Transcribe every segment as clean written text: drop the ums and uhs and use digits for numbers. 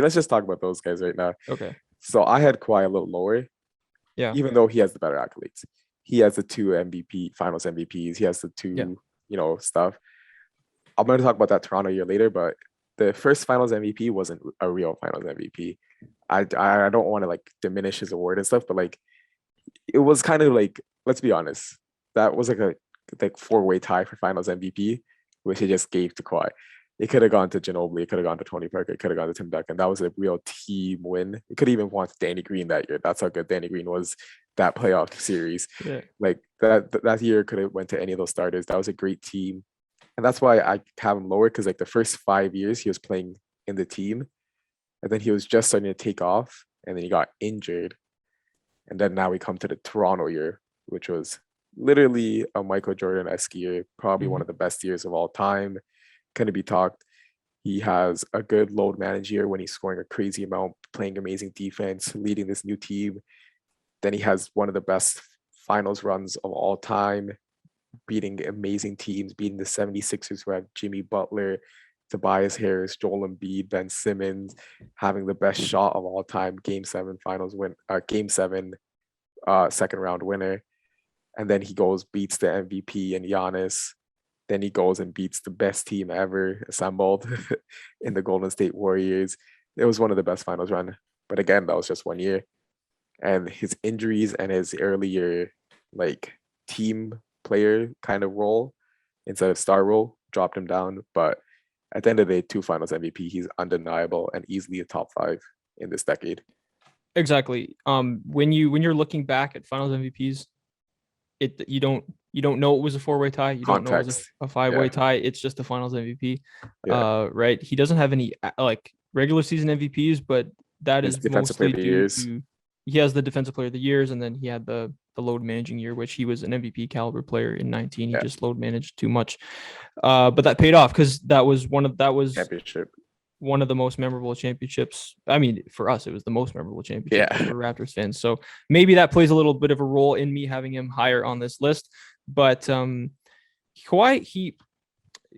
let's just talk about those guys right now. Okay. So I had Kawhi a little lower, Yeah. even though he has the better accolades. He has the two Finals MVPs. He has the Yeah. two, stuff. I'm going to talk about that Toronto year later, but the first Finals MVP wasn't a real Finals MVP. I don't want to like diminish his award and stuff, but like it was kind of like, let's be honest, that was like a four-way tie for Finals MVP, which he just gave to Kawhi. It could have gone to Ginobili, it could have gone to Tony Parker, it could have gone to Tim Duncan. That was a real team win. It could have even gone to Danny Green that year. That's how good Danny Green was that playoff series. Yeah. Like that year could have went to any of those starters. That was a great team. And that's why I have him lower, because like the first 5 years he was playing in the team, and then he was just starting to take off, and then he got injured. And then now we come to the Toronto year, which was literally a Michael Jordan-esque year, probably one of the best years of all time. Couldn't be talked. He has a good load manage year when he's scoring a crazy amount, playing amazing defense, leading this new team. Then he has one of the best finals runs of all time, beating amazing teams, beating the 76ers who had Jimmy Butler, Tobias Harris, Joel Embiid, Ben Simmons, having the best shot of all time, Game 7 finals win, Game 7 second round winner. And then he goes, beats the MVP and Giannis. Then he goes and beats the best team ever assembled in the Golden State Warriors. It was one of the best finals run. But again, that was just 1 year. And his injuries and his earlier like team player kind of role instead of star role dropped him down. But at the end of the day, 2 finals MVP, he's undeniable and easily a top 5 in this decade. Exactly. When you're looking back at finals MVPs, you don't know it was a 4-way tie. You don't know it was a 5-way tie. It's just the finals MVP. Yeah. Right. He doesn't have any like regular season MVPs, but that is mostly due to he has the defensive player of the years, and then he had the load managing year, which he was an MVP caliber player in 19. He just load managed too much. But that paid off, because that was championship. One of the most memorable championships. I mean, for us, it was the most memorable championship for Raptors fans. So maybe that plays a little bit of a role in me having him higher on this list. But Kawhi,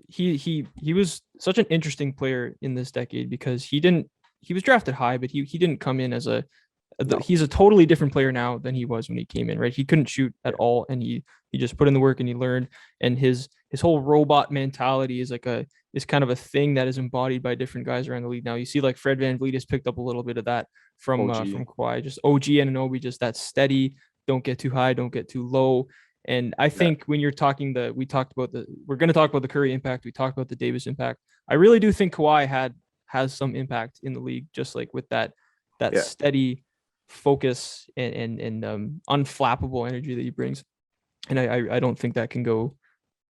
he was such an interesting player in this decade, because he was drafted high, but he didn't come in as he's a totally different player now than he was when he came in, right? He couldn't shoot at all, and he just put in the work and he learned. And his whole robot mentality is kind of a thing that is embodied by different guys around the league now. You see, like Fred VanVleet has picked up a little bit of that from Kawhi, just OG Anunoby, just that steady, don't get too high, don't get too low. And I think when you're talking we're going to talk about the Curry impact. We talked about the Davis impact. I really do think Kawhi has some impact in the league, just like with that steady focus and unflappable energy that he brings. And I don't think that can go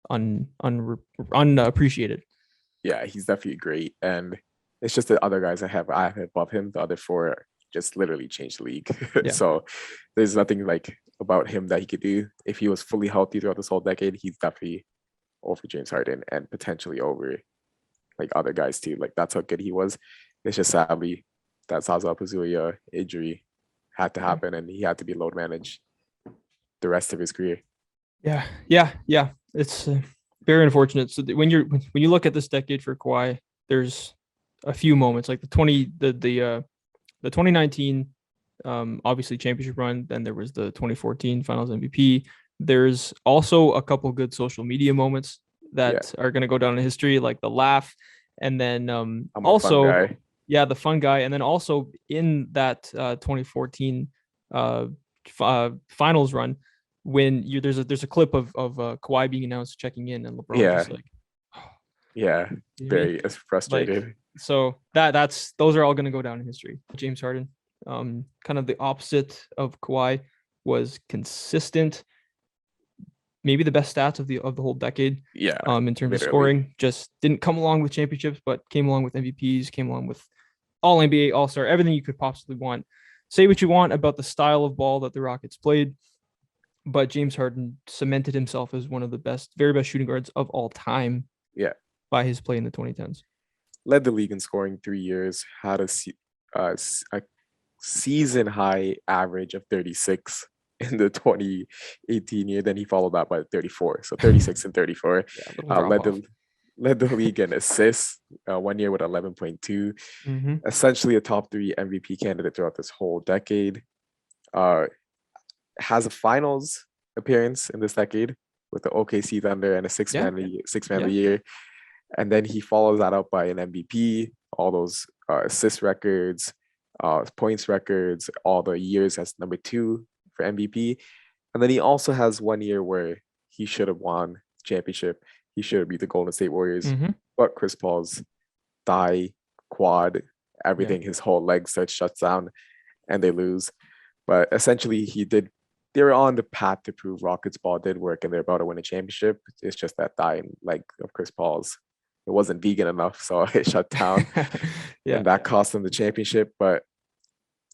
unappreciated. Yeah, he's definitely great. And it's just the other guys I have above him, the other 4 just literally changed the league. So there's nothing like about him that he could do. If he was fully healthy throughout this whole decade, he's definitely over James Harden and potentially over like other guys too. Like that's how good he was. It's just sadly that Zaza Pazulia injury had to happen, and he had to be load managed the rest of his career. Yeah. It's very unfortunate. So when you look at this decade for Kawhi, there's a few moments like the 2019 obviously championship run. Then there was the 2014 Finals MVP. There's also a couple good social media moments that are going to go down in history, like the laugh, and then also the fun guy, and then also in that 2014 finals run, when there's a clip of Kawhi being announced checking in, and LeBron just like, very frustrated. Like, so those are all going to go down in history. James Harden, kind of the opposite of Kawhi, was consistent. Maybe the best stats of the whole decade. In terms of scoring, just didn't come along with championships, but came along with MVPs, came along with All NBA, All Star, everything you could possibly want. Say what you want about the style of ball that the Rockets played, but James Harden cemented himself as one of the very best shooting guards of all time. By his play in the 2010s. Led the league in scoring 3 years, had a season high average of 36 in the 2018 year. Then he followed that by 34. So 36 and 34. led the league in assists, 1 year with 11.2. Essentially a top 3 MVP candidate throughout this whole decade. Has a finals appearance in this decade with the OKC Thunder and a six-man of the year. And then he follows that up by an MVP, all those assist records, points records, all the years as number 2 for MVP. And then he also has 1 year where he should have won the championship. He should have beat the Golden State Warriors. But Chris Paul's thigh, quad, everything, his whole leg shuts down and they lose. But essentially they were on the path to prove Rockets ball did work and they're about to win a championship. It's just that thigh and leg of Chris Paul's, it wasn't vegan enough, so it shut down. And that cost him the championship. But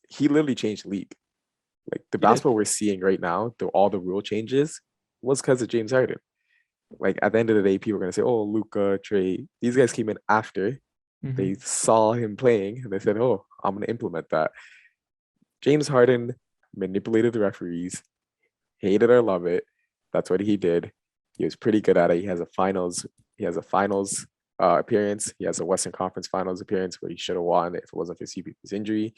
he literally changed the league. Like the basketball we're seeing right now, all the rule changes was because of James Harden. Like at the end of the day, people are gonna say, "Oh, Luka, Trey, these guys came in after they saw him playing and they said, "Oh, I'm gonna implement that." James Harden manipulated the referees, hate it or love it. That's what he did. He was pretty good at it. He has a finals appearance. He has a Western Conference Finals appearance where he should have won if it wasn't for CP's injury.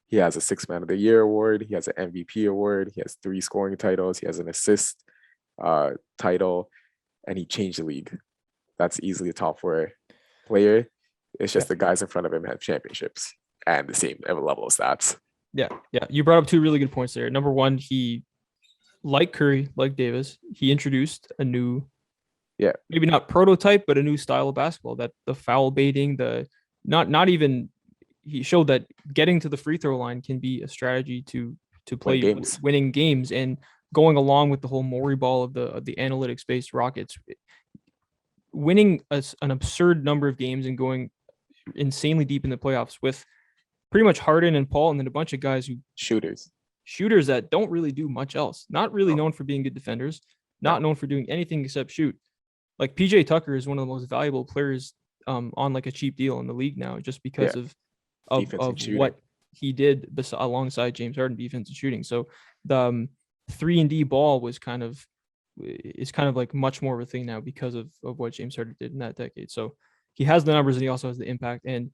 He has a 6-Man of the Year award. He has an MVP award. He has 3 scoring titles. He has an assist title, and he changed the league. That's easily a top 4 player. It's just the guys in front of him have championships and the same level of stats. Yeah. You brought up 2 really good points there. Number 1, he, like Curry, like Davis, he introduced a new, maybe not prototype, but a new style of basketball. That the foul baiting, he showed that getting to the free throw line can be a strategy to play winning games, and going along with the whole Morey ball of the analytics based Rockets, winning an absurd number of games and going insanely deep in the playoffs with pretty much Harden and Paul, and then a bunch of guys who shooters that don't really do much else. Not really known for being good defenders, not known for doing anything except shoot. Like PJ Tucker is one of the most valuable players on like a cheap deal in the league now, just because of what he did alongside James Harden, defense and shooting. So the 3-and-D ball is kind of like much more of a thing now because of what James Harden did in that decade. So he has the numbers and he also has the impact. And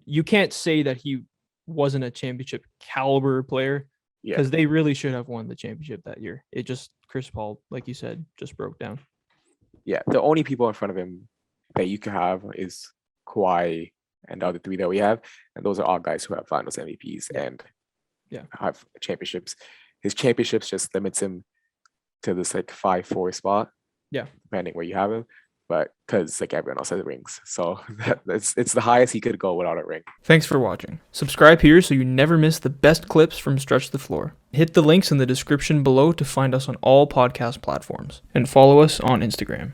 you can't say that he wasn't a championship caliber player, because they really should have won the championship that year. It just, Chris Paul, like you said, just broke down. Yeah, the only people in front of him that you can have is Kawhi and the other 3 that we have, and those are all guys who have finals MVPs and have championships. His championships just limits him to this like 5-4 spot, depending where you have him. But because like everyone else has rings, so it's the highest he could go without a ring. Thanks for watching. Subscribe here so you never miss the best clips from Stretch the Floor. Hit the links in the description below to find us on all podcast platforms, and follow us on Instagram.